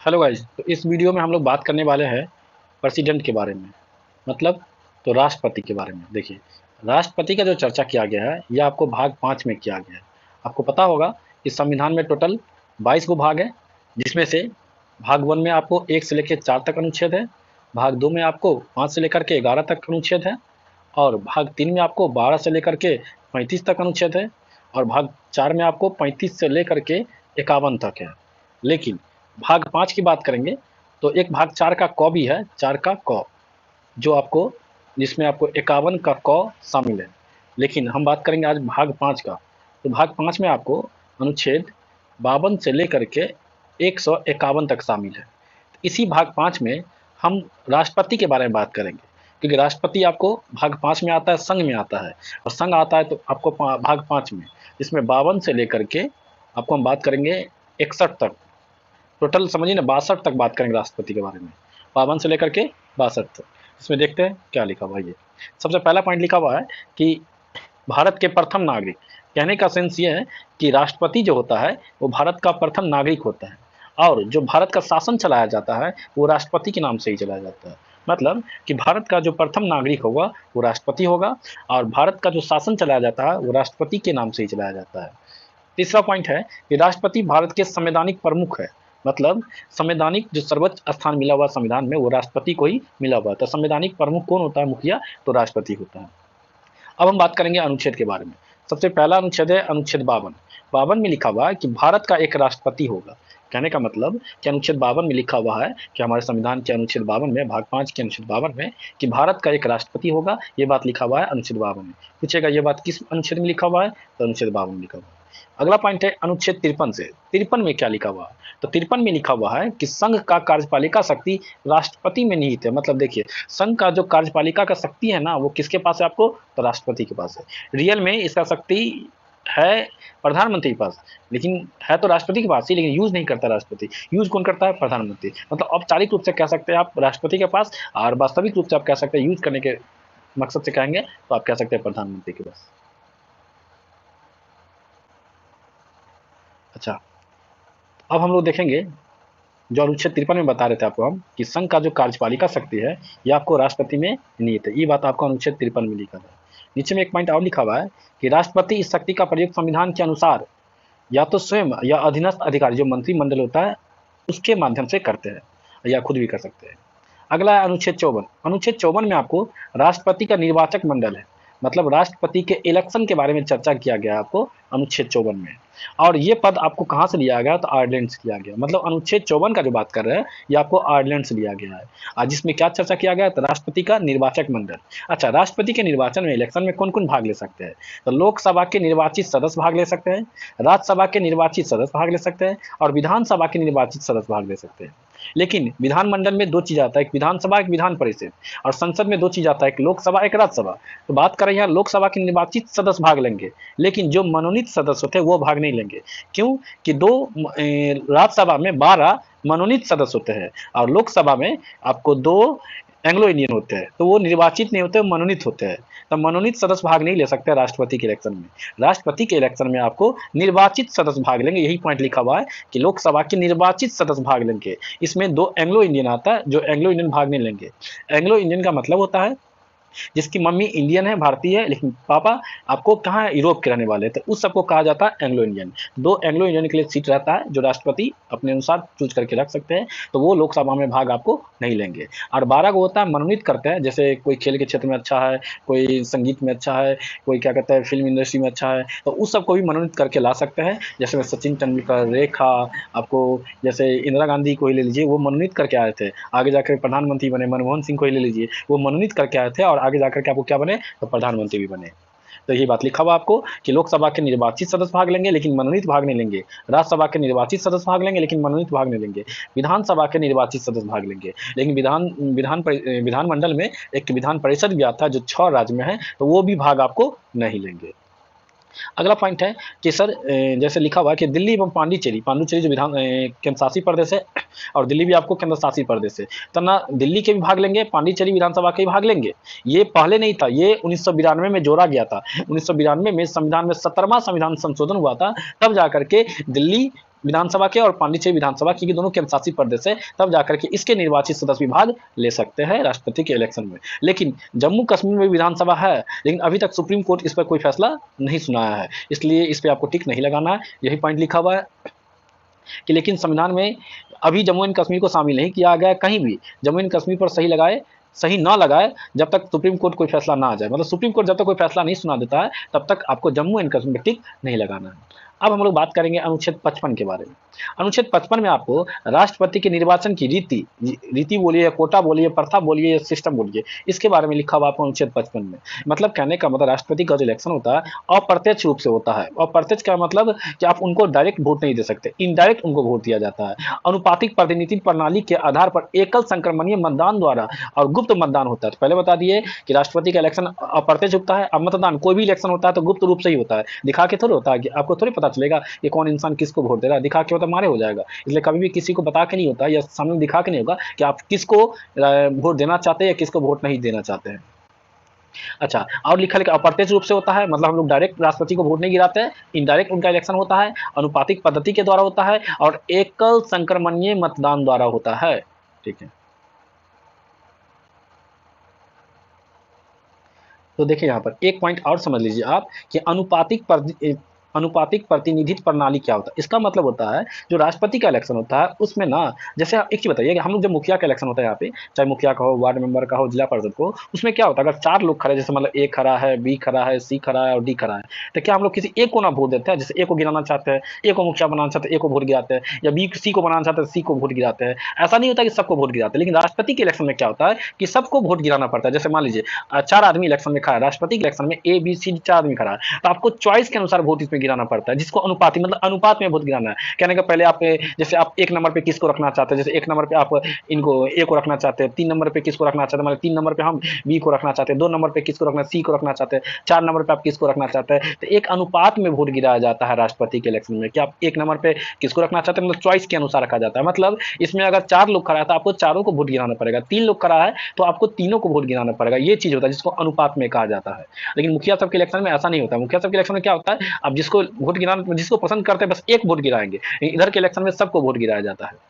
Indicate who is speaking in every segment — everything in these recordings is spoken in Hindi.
Speaker 1: Hello guys. तो इस वीडियो में हम लोग बात करने वाले हैं प्रेसिडेंट के बारे में। मतलब तो राष्ट्रपति के बारे में। देखिए, राष्ट्रपति का जो चर्चा किया गया है यह आपको भाग 5 में किया गया है। आपको पता होगा कि संविधान में टोटल 22 गो भाग है, जिसमें से भाग 1 में आपको 1 से लेकर 4 तक अनुच्छेद है, भाग 2 में आपको 5 से लेकर के 11 तक अनुच्छेद है, और भाग 3 में आपको 12 से लेकर के 35 तक अनुच्छेद है, और भाग 4 में आपको 35 से लेकर के 51 तक है। लेकिन भाग 5 की बात करेंगे तो एक भाग 4 का क भी है, 4 का क, जो आपको जिसमें आपको 51 का क शामिल है। लेकिन हम बात करेंगे आज भाग 5 का। तो भाग 5 में आपको अनुच्छेद 52 से लेकर के 151 तक शामिल है। इसी भाग 5 में हम राष्ट्रपति के बारे में बात करेंगे, क्योंकि राष्ट्रपति आपको भाग 5 में आता है, संघ में आता है, और संघ आता है तो आपको भाग 5 में, इसमें 52 से लेकर के आपको हम बात करेंगे 61 तक, टोटल समझिए ना 62 तक बात करेंगे राष्ट्रपति के बारे में, 52 से लेकर के 62 तक। इसमें देखते हैं क्या लिखा हुआ है। ये सबसे पहला पॉइंट लिखा हुआ है कि भारत के प्रथम नागरिक। कहने का सेंस ये है कि राष्ट्रपति जो होता है वो भारत का प्रथम नागरिक होता है, और जो भारत का शासन चलाया जाता है वो राष्ट्रपति के नाम से ही चलाया जाता है। मतलब कि भारत का जो प्रथम नागरिक होगा वो राष्ट्रपति होगा, और भारत का जो शासन चलाया जाता है वो राष्ट्रपति के नाम से ही चलाया जाता है। तीसरा पॉइंट है कि राष्ट्रपति भारत के संवैधानिक प्रमुख है। मतलब संवैधानिक जो सर्वोच्च स्थान मिला हुआ संविधान में वो राष्ट्रपति को ही मिला हुआ। तो संवैधानिक प्रमुख कौन होता है? मुखिया। तो राष्ट्रपति होता है। अब हम बात करेंगे अनुच्छेद के बारे में। सबसे पहला अनुच्छेद है अनुच्छेद 52। 52 में लिखा हुआ है कि भारत का एक राष्ट्रपति होगा। कहने का मतलब कि अनुच्छेद 52 में लिखा हुआ है कि हमारे संविधान के अनुच्छेद 52 में, भाग 5 के अनुच्छेद 52 में, कि भारत का एक राष्ट्रपति होगा। ये बात लिखा हुआ है अनुच्छेद 52 में। पूछेगा ये बात किस अनुच्छेद में लिखा हुआ है? तो अनुच्छेद 52 में लिखा हुआ है। अगला पॉइंट है अनुच्छेद 53 से। 53 में क्या लिखा हुआ है? तो 53 में लिखा हुआ है कि संघ का कार्यपालिका शक्ति राष्ट्रपति में निहित है। मतलब देखिए, संघ का जो कार्यपालिका का शक्ति है ना, वो किसके पास है? आपको तो राष्ट्रपति के पास है। रियल में इसका शक्ति है प्रधानमंत्री के पास, लेकिन है तो राष्ट्रपति के पास ही, लेकिन यूज नहीं करता राष्ट्रपति। यूज कौन करता है? प्रधानमंत्री। मतलब औपचारिक रूप से कह सकते हैं आप राष्ट्रपति के पास, और वास्तविक रूप से आप कह सकते हैं यूज करने के मकसद से कहेंगे तो आप कह सकते हैं प्रधानमंत्री के पास। अच्छा, अब हम लोग देखेंगे जो अनुच्छेद 53 में बता रहे थे आपको हम, कि संघ का जो कार्यपालिका शक्ति है ये आपको राष्ट्रपति में निहित है। ये बात आपको अनुच्छेद 53 में लिखा है। नीचे में एक पॉइंट और लिखा हुआ है कि राष्ट्रपति इस शक्ति का प्रयोग संविधान के अनुसार या तो स्वयं या अधीनस्थ अधिकारी जो मंत्रिमंडल होता है उसके माध्यम से करते हैं, या खुद भी कर सकते हैं। अगला है अनुच्छेद 54। अनुच्छेद 54 में आपको राष्ट्रपति का निर्वाचक मंडल है। मतलब राष्ट्रपति के इलेक्शन के बारे में चर्चा किया गया है आपको अनुच्छेद 54 में। और ये पद आपको कहाँ से लिया गया? तो आयरलैंड से लिया गया। मतलब अनुच्छेद 54 का जो बात कर रहे हैं ये आपको आयरलैंड से लिया गया है, और जिसमें क्या चर्चा किया गया? तो राष्ट्रपति का निर्वाचक मंडल। अच्छा, राष्ट्रपति के निर्वाचन में, इलेक्शन में कौन कौन भाग ले सकते हैं? तो लोकसभा के निर्वाचित सदस्य भाग ले सकते हैं, राज्यसभा के निर्वाचित सदस्य भाग ले सकते हैं, और विधानसभा के निर्वाचित सदस्य भाग ले सकते हैं। लेकिन विधानमंडल में दो चीज आता है, एक विधानसभा, एक विधान परिषद। और संसद में दो चीज आता है, एक लोकसभा, एक राज्यसभा। तो बात करें यहाँ लोकसभा के निर्वाचित सदस्य भाग लेंगे, लेकिन जो मनोनीत सदस्य होते हैं वो भाग नहीं लेंगे। क्यों? कि राज्यसभा में 12 मनोनीत सदस्य होते हैं, और लोकसभा में आपको 2 एंग्लो इंडियन होते हैं, तो वो निर्वाचित नहीं होते, मनोनीत होते हैं। तो मनोनीत सदस्य भाग नहीं ले सकते राष्ट्रपति के इलेक्शन में। राष्ट्रपति के इलेक्शन में आपको निर्वाचित सदस्य भाग लेंगे। यही पॉइंट लिखा हुआ है कि लोकसभा के निर्वाचित सदस्य भाग लेंगे। इसमें 2 एंग्लो इंडियन आता है, जो एंग्लो इंडियन भाग नहीं लेंगे। एंग्लो इंडियन का मतलब होता है जिसकी मम्मी इंडियन है, भारतीय है, लेकिन पापा आपको कहाँ है? यूरोप के रहने वाले। तो उस सबको कहा जाता है एंग्लो इंडियन। 2 एंग्लो इंडियन के लिए सीट रहता है जो राष्ट्रपति अपने अनुसार चूज करके रख सकते हैं, तो वो लोकसभा में भाग आपको नहीं लेंगे। और 12 को होता है मनोनीत करते हैं, जैसे कोई खेल के क्षेत्र में अच्छा है, कोई संगीत में अच्छा है, कोई क्या कहते हैं फिल्म इंडस्ट्री में अच्छा है, तो उस सबको भी मनोनीत करके ला सकते हैं। जैसे सचिन तेंदुलकर, रेखा, आपको जैसे इंदिरा गांधी को ही ले लीजिए, वो मनोनीत करके आए थे, आगे जाकर प्रधानमंत्री बने। मनमोहन सिंह को ही ले लीजिए, वो मनोनीत करके आए थे और आगे जाकर के आपको क्या बने? तो प्रधानमंत्री भी बने। तो यही बात लिखा हुआ आपको कि लोकसभा के निर्वाचित सदस्य भाग लेंगे लेकिन मनोनीत भाग नहीं लेंगे। राज्यसभा के निर्वाचित सदस्य भाग लेंगे लेकिन मनोनीत भाग नहीं लेंगे। विधानसभा के निर्वाचित सदस्य भाग लेंगे, लेकिन विधानमंडल में एक विधान परिषद भी आता है जो 6 राज्य में है, तो वो भी भाग आपको नहीं लेंगे। अगला पॉइंट है कि सर जैसे लिखा हुआ है कि दिल्ली एवं पांडिचेरी, पांडिचेरी जो केंद्र शासित प्रदेश है, और दिल्ली भी आपको केंद्र शासित प्रदेश है, तो ना दिल्ली के भी भाग लेंगे, पांडिचेरी विधानसभा के भी भाग लेंगे। ये पहले नहीं था, ये 1992 में जोड़ा गया था। 1992 में संविधान में 17वां संविधान संशोधन हुआ था, तब जाकर के दिल्ली विधानसभा के और पांडिचेरी विधानसभा की दोनों केंद्रशासित प्रदेश है, तब जाकर के इसके निर्वाचित सदस्य भी भाग ले सकते हैं राष्ट्रपति के इलेक्शन में। लेकिन जम्मू कश्मीर में विधानसभा है, लेकिन अभी तक सुप्रीम कोर्ट इस पर कोई फैसला नहीं सुनाया है, इसलिए इस पर आपको टिक नहीं लगाना है। यही पॉइंट लिखा हुआ है कि लेकिन संविधान में अभी जम्मू एंड कश्मीर को शामिल नहीं किया गया कहीं भी। जम्मू एंड कश्मीर पर सही ना लगाए जब तक सुप्रीम कोर्ट कोई फैसला ना आ जाए, मतलब सुप्रीम कोर्ट जब तक कोई फैसला नहीं सुना देता है तब तक आपको जम्मू एंड कश्मीर में टिक नहीं लगाना है। अब हम लोग बात करेंगे अनुच्छेद 55 के बारे में। अनुच्छेद 55 में आपको राष्ट्रपति के निर्वाचन की रीति बोलिए, कोटा बोलिए, प्रथा बोलिए, सिस्टम बोलिए, इसके बारे में लिखा हुआ आपको अनुच्छेद 55 में। मतलब कहने का मतलब राष्ट्रपति का जो इलेक्शन होता है अप्रत्यक्ष रूप से होता है। अप्रत्यक्ष का मतलब कि आप उनको डायरेक्ट वोट नहीं दे सकते, इनडायरेक्ट उनको वोट दिया जाता है। अनुपातिक प्रतिनिधि प्रणाली के आधार पर एकल संक्रमणीय मतदान द्वारा और गुप्त मतदान होता है। तो पहले बता दिए कि राष्ट्रपति का इलेक्शन अप्रत्यक्ष होता है। अब मतदान कोई भी इलेक्शन होता है तो गुप्त रूप से ही होता है, दिखा के थोड़ी होता है, कि आपको थोड़ी पता चलेगा कि कौन इंसान किसको वोट दे रहा है, दिखा के होता मारे हो जाएगा। इसलिए कभी भी किसी को बता के नहीं होता या सामने दिखा के नहीं होगा कि आप किसको वोट देना चाहते हैं या किसको वोट नहीं देना चाहते हैं। अच्छा, और लिखा लिखा अप्रत्यक्ष रूप से होता है, मतलब हम लोग डायरेक्ट राष्ट्रपति को वोट नहीं गिराते हैं, इनडायरेक्ट उनका इलेक्शन होता है, अनुपातिक पद्धति के द्वारा होता है और एकल संक्रमणीय मतदान द्वारा होता है। ठीक है, तो देखिए यहाँ पर एक पॉइंट और समझ लीजिए आप कि अनुपातिक प्रतिनिधित्व प्रणाली क्या होता है। इसका मतलब होता है जो राष्ट्रपति का इलेक्शन होता है उसमें ना, जैसे एक चीज बताइए कि हम लोग जब मुखिया का इलेक्शन होता है यहाँ पे, चाहे मुखिया का हो, वार्ड मेंबर का हो, जिला परिषद को, उसमें क्या होता है अगर 4 लोग खड़े, जैसे मतलब ए खड़ा है, बी खड़ा है, सी खड़ा है और डी खड़ा है, तो क्या हम लोग किसी एक को ना वोट देते हैं? जैसे ए को गिराना चाहते हैं, ए को मुखिया बनाना चाहते हैं, ए को वोट गिराते हैं, या बी सी को बनाना चाहते हैं, सी को वोट गिराते हैं। ऐसा नहीं होता कि सबको वोट गिराते हैं, लेकिन राष्ट्रपति के इलेक्शन में क्या होता है कि सबको वोट गिराना पड़ता है। जैसे मान लीजिए 4 आदमी इलेक्शन में खड़ा है, राष्ट्रपति के इलेक्शन में ए बी सी 4 आदमी खड़ा है, तो आपको चॉइस के अनुसार वोट इसमें गिराना पड़ता है, जिसको अनुपाती मतलब अनुपात में वोट गिराना है। कहने का पहले आप जैसे आप 1 नंबर पे किसको रखना चाहते हैं, जैसे 1 नंबर पे आप इनको ए को रखना चाहते हैं, 3 नंबर पे किसको रखना चाहते हैं, मतलब 3 नंबर पे हम बी को रखना चाहते हैं, 2 नंबर पे किसको रखना, सी को रखना चाहते हैं, 4 नंबर पे आप किसको रखना चाहते हैं। तो एक अनुपात में वोट गिराया जाता है राष्ट्रपति के इलेक्शन में, कि आप 1 नंबर पे किसको रखना चाहते हैं, मतलब चॉइस के अनुसार रखा जाता है। मतलब इसमें अगर 4 लोग खड़ा है तो आपको चारों को वोट गिराना पड़ेगा, 3 लोग खड़ा है तो आपको तीनों को वोट गिराना पड़ेगा। ये चीज होता है जिसको अनुपात में कहा जाता है। लेकिन मुखिया साहब के इलेक्शन में ऐसा नहीं होता। मुखिया साहब के इलेक्शन में क्या होता है, आप जिसको वोट गिराना, जिसको पसंद करते हैं बस एक वोट गिराएंगे, इधर के इलेक्शन में सबको वोट गिराया जाता है।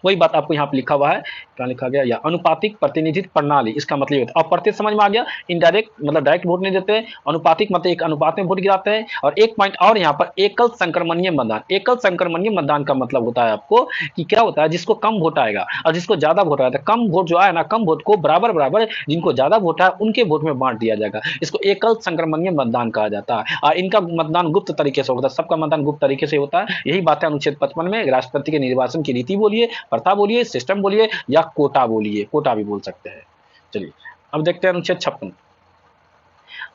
Speaker 1: वही बात आपको यहाँ पे लिखा हुआ है, क्या लिखा गया, या अनुपातिक प्रतिनिधित्व प्रणाली, इसका मतलब होता है अप्रत्यक्ष समझ में आ गया, इनडायरेक्ट मतलब डायरेक्ट वोट नहीं देते, अनुपातिक मतलब एक अनुपात में वोट गिराते हैं। और एक पॉइंट और यहाँ पर एकल संक्रमणीय मतदान। एकल संक्रमणीय मतदान का मतलब होता है आपको कि क्या होता है, जिसको कम वोट आएगा और जिसको ज्यादा वोट आएगा, कम वोट जो आए ना, कम वोट को बराबर बराबर जिनको ज्यादा वोट है उनके वोट में बांट दिया जाएगा। इसको एकल संक्रमणीय मतदान कहा जाता है। और इनका मतदान गुप्त तरीके से होता है, सबका मतदान गुप्त तरीके से होता है। यही बात है अनुच्छेद 55 में राष्ट्रपति के निर्वाचन की रीति बोलिए, प्रथा बोलिए, सिस्टम बोलिए या कोटा बोलिए, कोटा भी बोल सकते हैं। चलिए अब देखते हैं अनुच्छेद 56।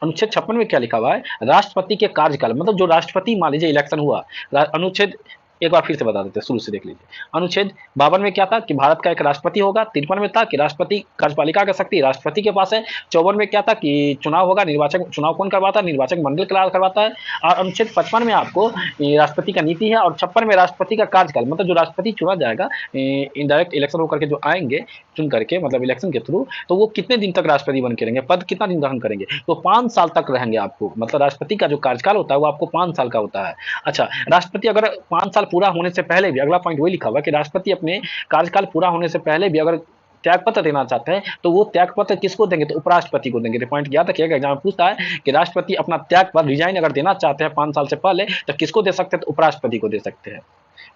Speaker 1: अनुच्छेद 56 में क्या लिखा हुआ है, राष्ट्रपति के कार्यकाल, मतलब जो राष्ट्रपति मान लीजिए इलेक्शन हुआ, अनुच्छेद एक बार फिर से बता देते हैं, शुरू से देख लीजिए। अनुच्छेद 52 में क्या था कि भारत का एक राष्ट्रपति होगा। 53 में था कि राष्ट्रपति कार्यपालिका का शक्ति राष्ट्रपति के पास है। 54 में क्या था कि चुनाव होगा, चुनाव कौन करवाता है, निर्वाचक मंडल करवाता है। और अनुच्छेद 55 में आपको राष्ट्रपति का नीति है, और 56 में राष्ट्रपति का कार्यकाल, मतलब जो राष्ट्रपति चुना जाएगा इनडायरेक्ट इलेक्शन होकर के जो आएंगे चुन करके, मतलब इलेक्शन के थ्रू, तो वो कितने दिन तक राष्ट्रपति बन के रहेंगे, पद कितना दिन ग्रहण करेंगे, तो 5 साल तक रहेंगे आपको। मतलब राष्ट्रपति का जो कार्यकाल होता है वो आपको 5 साल का होता है। अच्छा, राष्ट्रपति अगर 5 साल पूरा होने से पहले भी, अगला पॉइंट वही लिखा हुआ कि राष्ट्रपति अपने कार्यकाल पूरा होने से पहले भी अगर त्याग पत्र देना चाहते हैं तो वो त्याग पत्र किसको देंगे, तो उपराष्ट्रपति को देंगे। पॉइंट याद रखिएगा, एग्जाम में पूछता है कि राष्ट्रपति अपना त्याग पत्र रिजाइन अगर देना चाहते हैं 5 साल से पहले तो किसको दे सकते हैं, तो उपराष्ट्रपति को दे सकते हैं।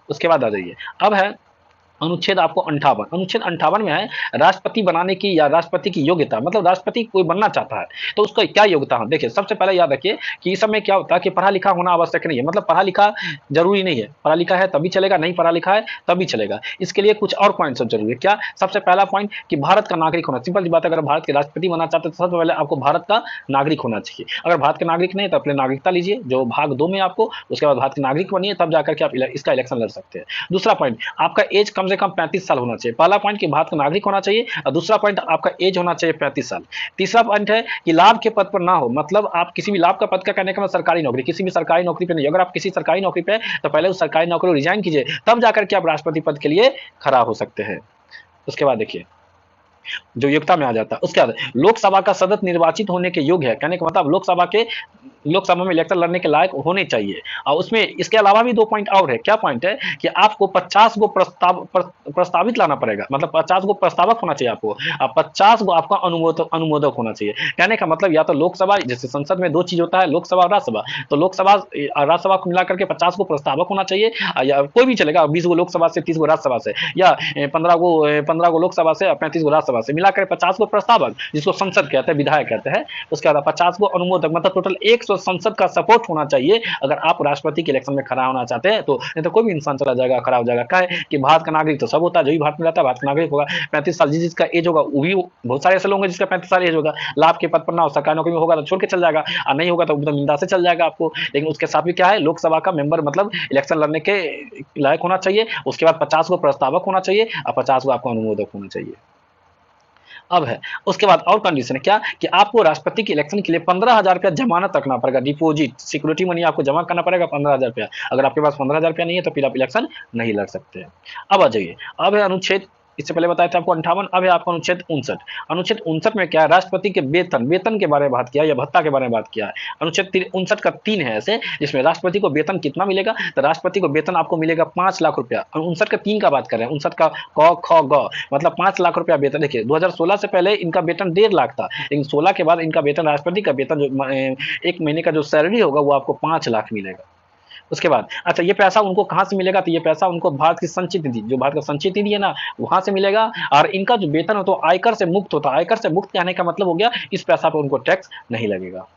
Speaker 1: उसके बाद आ जाइए, अब है अनुच्छेद आपको 58। अनुच्छेद 58 में है राष्ट्रपति बनाने की या राष्ट्रपति की योग्यता, मतलब राष्ट्रपति कोई बनना चाहता है तो उसका क्या योग्यता है। देखिए सबसे पहले याद रखिए कि इस समय क्या होता है कि पढ़ा लिखा होना आवश्यक नहीं है, मतलब पढ़ा लिखा जरूरी नहीं है, पढ़ा लिखा है तभी चलेगा, नहीं पढ़ा लिखा है तभी चलेगा। इसके लिए कुछ और पॉइंट सब जरूरी है। क्या, सबसे पहला पॉइंट कि भारत का नागरिक होना। सिंपल सी बात है, अगर भारत के राष्ट्रपति बनना चाहते हैं तो सबसे पहले आपको भारत का नागरिक होना चाहिए। अगर भारत के नागरिक नहीं तो अपने नागरिकता लीजिए जो भाग 2 में आपको, उसके बाद भारत के नागरिक बनिए, तब जाकर के आप इसका इलेक्शन लड़ सकते हैं। दूसरा पॉइंट, आपका एज कम से कम 35 साल होना चाहिए। पहला पॉइंट कि भारत का नागरिक होना चाहिए, और दूसरा पॉइंट आपका एज होना चाहिए 35 साल। तीसरा पॉइंट है कि लाभ के पद पर ना हो, मतलब आप किसी भी लाभ का पद का कहने का मतलब सरकारी नौकरी, किसी भी सरकारी नौकरी पे नहीं। अगर आप किसी सरकारी नौकरी पे तो पहले उस सरकारी नौकरी को रिजाइन कीजिए, तब जाकर के आप राष्ट्रपति पद के लिए खड़ा हो सकते हैं। उसके बाद देखिए जो योग्यता में आ जाता है, उसके बाद लोकसभा का सदस्य निर्वाचित होने के योग्य है। कहने का मतलब लोकसभा के लोकसभा में इलेक्शन लड़ने के लायक होने चाहिए। और उसमें इसके अलावा भी 2 पॉइंट और है। क्या पॉइंट है कि आपको 50 गो प्रस्तावित लाना पड़ेगा, मतलब 50 गो प्रस्तावक होना चाहिए आपको, और 50 गो आपका अनुमोदक होना चाहिए। कहने का मतलब या तो लोकसभा, जैसे संसद में 2 चीज होता है, लोकसभा और राज्यसभा, तो लोकसभा और राज्यसभा को मिलाकर के 50 गो प्रस्तावक होना चाहिए, या कोई भी चलेगा, 20 गो लोकसभा से, 30 गो राज्यसभा से, या 15 गो लोकसभा से, 35 गो राज्यसभा से, मिलाकर 50 गो प्रस्तावक, जिसको संसद कहते हैं, विधायक कहते हैं। उसके बाद 50 गो अनुमोदक, मतलब टोटल 100 संसद का सपोर्ट होना चाहिए अगर आप राष्ट्रपति के इलेक्शन में खड़ा होना चाहते हैं तो। नहीं तो कोई भी इंसान चला जाएगा, खड़ा हो जाएगा। क्या है कि भारत का नागरिक तो सब होता है, जो भी भारत में रहता है भारत का नागरिक होगा। 35 साल जिसका एज होगा, वो भी बहुत सारे ऐसे लोग हैं जिसका 35 साल एज होगा, लाभ के पद पर ना हो, सरकारी नौकरी में होगा तो छोड़ के चल जाएगा, और नहीं होगा तो मिंदा से चल जाएगा आपको। लेकिन उसके साथ भी क्या है, लोकसभा का मेंबर मतलब इलेक्शन लड़ने के लायक होना चाहिए। उसके बाद 50 गो प्रस्तावक होना चाहिए और 50 गो आपको अनुमोदक होना चाहिए। अब है उसके बाद और कंडीशन है क्या कि आपको राष्ट्रपति के इलेक्शन के लिए 15,000 रुपया जमानत रखना पड़ेगा, डिपॉजिट, सिक्योरिटी मनी आपको जमा करना पड़ेगा 15,000 रुपया। अगर आपके पास 15,000 रुपया नहीं है तो फिर आप इलेक्शन नहीं लड़ सकते। अब आ जाइए, अब है अनुच्छेद, इससे पहले बताया था आपको 58, अब है आपका अनुच्छेद 59। अनुच्छेद 59 में क्या है, राष्ट्रपति के वेतन के बारे में बात किया या भत्ता के बारे में बात किया है। अनुच्छेद 59 का 3 है ऐसे, जिसमें राष्ट्रपति को वेतन कितना मिलेगा, तो राष्ट्रपति को वेतन आपको मिलेगा 5 लाख रुपया। 59 का 3 का बात कर रहे हैं, 59 का क ख ग, मतलब 5 लाख रुपया वेतन। देखिए 2016 से पहले इनका वेतन 1.5 लाख था, लेकिन 16 के बाद इनका वेतन, राष्ट्रपति का वेतन जो एक महीने का जो सैलरी होगा वो आपको 5 लाख मिलेगा। उसके बाद अच्छा, ये पैसा उनको कहाँ से मिलेगा, तो ये पैसा उनको भारत की संचित निधि, जो भारत का संचित निधि है ना, वहां से मिलेगा। और इनका जो वेतन हो तो आयकर से मुक्त होता है। आयकर से मुक्त कहने का मतलब हो गया इस पैसा पर उनको टैक्स नहीं लगेगा।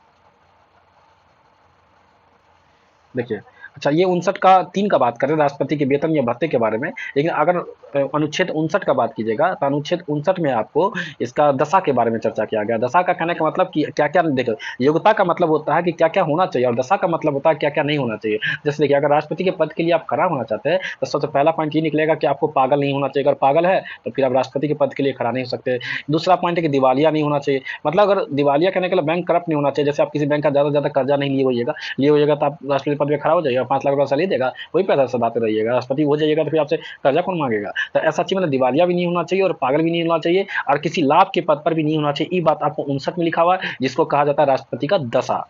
Speaker 1: देखिए अच्छा, ये 59 का 3 का बात करें राष्ट्रपति के वेतन या भत्ते के बारे में। लेकिन अगर अनुच्छेद 59 का बात कीजिएगा तो अनुच्छेद 59 में आपको इसका दशा के बारे में चर्चा किया गया। दशा का कहने का मतलब कि क्या क्या, देखो योग्यता का मतलब होता है कि क्या क्या होना चाहिए, और दशा का मतलब होता है क्या क्या नहीं होना चाहिए। जैसे देखिए, अगर राष्ट्रपति के पद के लिए आप खड़ा होना चाहते हैं तो सबसे पहला पॉइंट ये निकलेगा कि आपको पागल नहीं होना चाहिए। अगर पागल है तो फिर आप राष्ट्रपति के पद के लिए खड़ा नहीं हो सकते। दूसरा पॉइंट है कि दिवालिया नहीं होना चाहिए, मतलब अगर दिवालिया कहने के लिए बैंक करप्ट नहीं होना चाहिए। जैसे आप किसी बैंक का ज़्यादा से ज़्यादा कर्जा नहीं लिए होइएगा तो आप राष्ट्रपति पद पर खड़ा हो जाइएगा, 5 लाख रुपया सैलरी देगा, वही पैसा सदाते रहिएगा, राष्ट्रपति हो जाइएगा तो फिर आपसे कर्जा कौन मांगेगा। तो ऐसा चीज मतलब दिवालिया भी नहीं होना चाहिए और पागल भी नहीं होना चाहिए और किसी लाभ के पद पर भी नहीं होना चाहिए। ये बात आपको 59 में लिखा हुआ है, जिसको कहा जाता है राष्ट्रपति का दशा।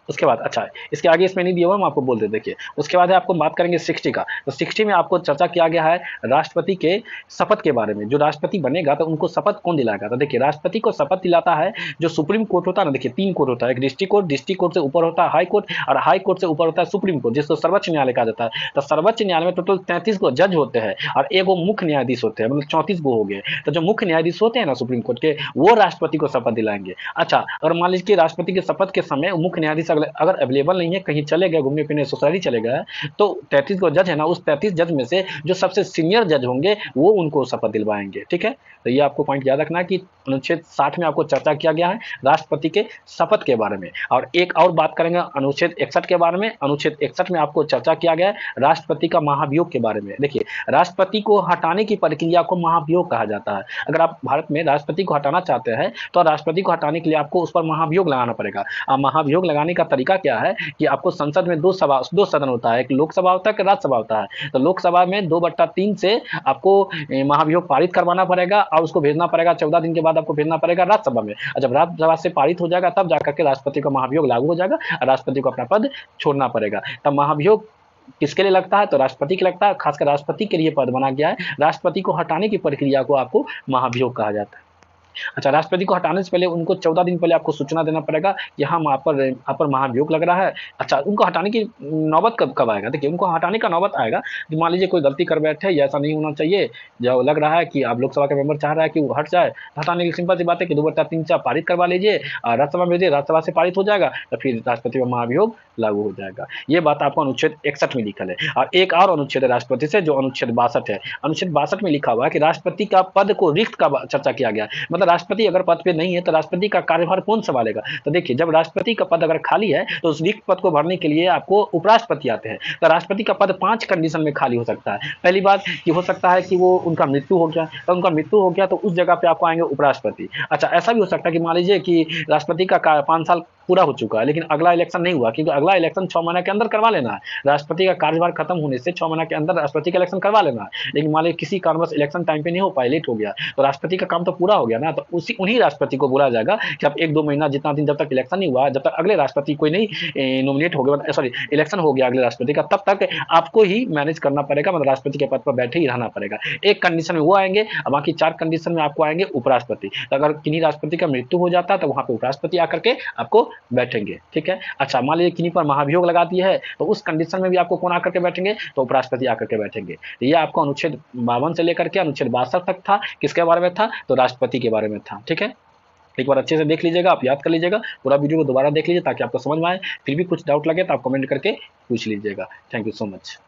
Speaker 1: उसके बाद अच्छा है, इसके आगे इसमें नहीं दिया हुआ, हम आपको बोल देते। देखिए उसके बाद है आपको बात करेंगे 60 का। तो 60 में आपको चर्चा किया गया है राष्ट्रपति के शपथ के बारे में। जो राष्ट्रपति बनेगा तो उनको शपथ कौन दिलाएगा, तो देखिए राष्ट्रपति को शपथ दिलाता है जो सुप्रीम कोर्ट होता है ना। देखिए 3 कोर्ट होता है, एक डिस्ट्रिक्ट कोर्ट से ऊपर होता है हाई कोर्ट, और हाई कोर्ट से ऊपर होता है सुप्रीम कोर्ट, जिसको सर्वोच्च न्यायालय कहा जाता है। तो सर्वोच्च न्यायालय में टोटल 33 गो जज होते हैं और एगो मुख्य न्यायाधीश होते हैं, मतलब 34 गो हो गए। तो जो मुख्य न्यायाधीश होते हैं ना सुप्रीम कोर्ट के, वो राष्ट्रपति को शपथ दिलाएंगे। अच्छा, अगर मान लीजिए राष्ट्रपति के शपथ के समय मुख्य न्यायाधीश अगर अवेलेबल नहीं है, कहीं चले गए घूमने फिरने, ससुराली चले गए, तो 33 को जज है ना, उस 33 जज में से जो सबसे सीनियर जज होंगे वो उनको शपथ दिलवाएंगे। ठीक है, तो ये आपको पॉइंट याद रखना है कि अनुच्छेद 60 में आपको चर्चा किया गया है राष्ट्रपति के शपथ के बारे में। और एक और बात करेंगे अनुच्छेद 61 के बारे में। अनुच्छेद 61 में आपको चर्चा किया गया है राष्ट्रपति का महाभियोग के बारे में। देखिए राष्ट्रपति को हटाने की प्रक्रिया को महाभियोग कहा जाता है। अगर आप भारत में राष्ट्रपति को हटाना चाहते हैं तो राष्ट्रपति को हटाने के लिए आपको उस पर महाभियोग लगाना पड़ेगा। महाभियोग लगाने का तरीका क्या है कि आपको संसद में दो सदन होता है, एक लोकसभा होता है, एक राज्यसभा होता है। तो लोकसभा में 2/3 से आपको महाभियोग पारित करवाना पड़ेगा और उसको भेजना पड़ेगा, 14 दिन के बाद आपको भेजना पड़ेगा राज्यसभा में। और जब राज्यसभा से पारित हो जाएगा तब जाकर के राष्ट्रपति का महाभियोग लागू हो जाएगा और राष्ट्रपति को अपना पद छोड़ना पड़ेगा। तब महाभियोग किसके लिए लगता है, तो राष्ट्रपति के लगता है। खासकर राष्ट्रपति के लिए पद बना गया है। राष्ट्रपति को हटाने की प्रक्रिया को आपको महाभियोग कहा जाता है। अच्छा, राष्ट्रपति को हटाने से पहले उनको 14 दिन पहले आपको सूचना देना पड़ेगा कि हाँ आप पर महाभियोग लग रहा है। अच्छा, उनको हटाने की नौबत कब आएगा, देखिए उनको हटाने का नौबत आएगा मान लीजिए कोई गलती कर बैठे या ऐसा नहीं होना चाहिए, जो लग रहा है कि आप लोकसभा के मेंबर चाह रहा है कि वो हट जाए, हटाने की सिंपल सी बात है कि 2/3 से पारित करवा लीजिए, राज्यसभा में भेजिए, राज्यसभा से पारित हो जाएगा तो फिर राष्ट्रपति पर महाभियोग लागू हो जाएगा। ये बात आपको अनुच्छेद 61 में लिखल है। और एक और अनुच्छेद है राष्ट्रपति से, जो अनुच्छेद 62 है। अनुच्छेद 62 में लिखा हुआ है कि राष्ट्रपति का पद को रिक्त का चर्चा किया गया, मतलब राष्ट्रपति अगर पद पे नहीं है तो राष्ट्रपति का कार्यभार कौन संभालेगा। तो देखिए जब राष्ट्रपति का पद अगर खाली है तो उस रिक्त पद को भरने के लिए आपको उपराष्ट्रपति आते हैं। तो राष्ट्रपति का पद 5 कंडीशन में खाली हो सकता है। पहली बात कि हो सकता है कि वो उनका मृत्यु हो गया, तो उनका मृत्यु हो गया तो उस जगह पे आपको आएंगे उपराष्ट्रपति। अच्छा, ऐसा भी हो सकता है कि मान लीजिए कि राष्ट्रपति का 5 साल पूरा हो चुका है, लेकिन अगला इलेक्शन नहीं हुआ, क्योंकि अगला इलेक्शन 6 महीने के अंदर करवा लेना है। राष्ट्रपति का कार्यभार खत्म होने से 6 महीने के अंदर राष्ट्रपति का इलेक्शन करवा लेना है। लेकिन मान लीजिए किसी कारणवश इलेक्शन टाइम पे नहीं हो पाया, लेट हो गया, तो राष्ट्रपति का काम तो पूरा हो गया ना, तो उन्हीं राष्ट्रपति को बोला जाएगा कि अब 1-2 महीना जितना दिन जब तक इलेक्शन नहीं हुआ, जब तक अगले राष्ट्रपति कोई नहीं नॉमिनेट हो गया, सॉरी इलेक्शन हो गया अगले राष्ट्रपति का, तब तक आपको ही मैनेज करना पड़ेगा, मतलब राष्ट्रपति के पद पर बैठे ही रहना पड़ेगा। एक कंडीशन में वो आएंगे, और बाकी 4 कंडीशन में आपको आएंगे उपराष्ट्रपति। तो अगर किन्हीं राष्ट्रपति का मृत्यु हो जाता है तो वहां पे उपराष्ट्रपति आकर के आपको बैठेंगे, ठीक है। अच्छा, मान लीजिए किन्हीं पर महाभियोग लगा दिया है, तो उस कंडीशन में भी आपको कौन आकर के बैठेंगे, तो उपराष्ट्रपति आकर के बैठेंगे। तो ये आपको अनुच्छेद 52 से लेकर के अनुच्छेद 62 तक था, किसके बारे में था, तो राष्ट्रपति के बारे में था, ठीक है। एक बार अच्छे से देख लीजिएगा, आप याद कर लीजिएगा, पूरा वीडियो को दोबारा देख लीजिए ताकि आपको समझ में आए। फिर भी कुछ डाउट लगे तो आप कमेंट करके पूछ लीजिएगा। Thank you so much.